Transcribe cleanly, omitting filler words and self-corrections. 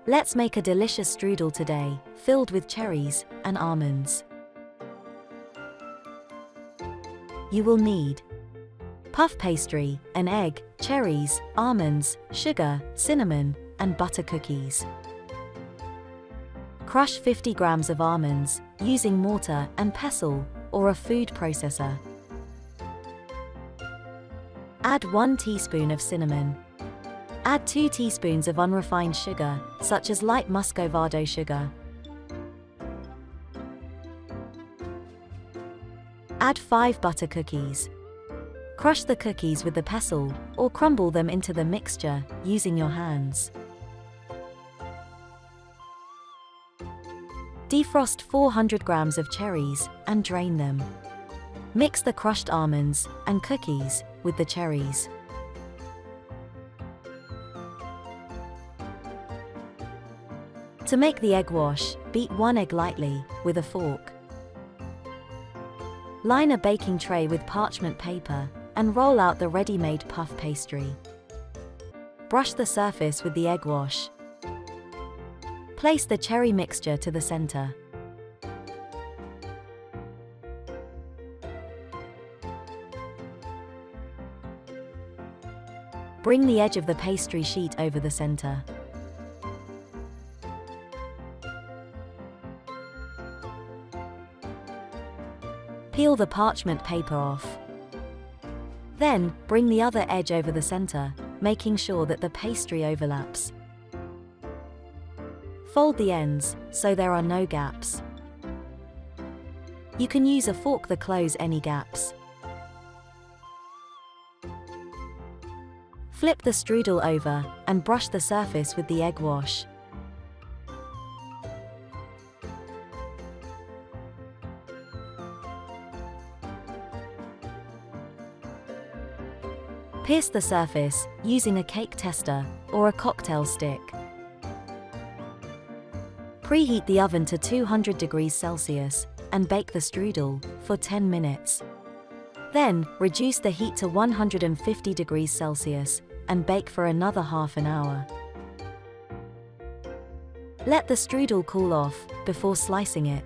Let's make a delicious strudel today, filled with cherries and almonds. You will need puff pastry, an egg, cherries, almonds, sugar, cinnamon, and butter cookies. Crush 50 grams of almonds, using mortar and pestle, or a food processor. Add 1 teaspoon of cinnamon. Add 2 teaspoons of unrefined sugar, such as light muscovado sugar. Add 5 butter cookies. Crush the cookies with the pestle, or crumble them into the mixture, using your hands. Defrost 400 grams of cherries, and drain them. Mix the crushed almonds and cookies with the cherries. To make the egg wash, beat 1 egg lightly with a fork. Line a baking tray with parchment paper and roll out the ready-made puff pastry. Brush the surface with the egg wash. Place the cherry mixture to the center. Bring the edge of the pastry sheet over the center. Peel the parchment paper off. Then, bring the other edge over the center, making sure that the pastry overlaps. Fold the ends, so there are no gaps. You can use a fork to close any gaps. Flip the strudel over, and brush the surface with the egg wash. Pierce the surface, using a cake tester, or a cocktail stick. Preheat the oven to 200 degrees Celsius, and bake the strudel for 10 minutes. Then, reduce the heat to 150 degrees Celsius, and bake for another half an hour. Let the strudel cool off, before slicing it.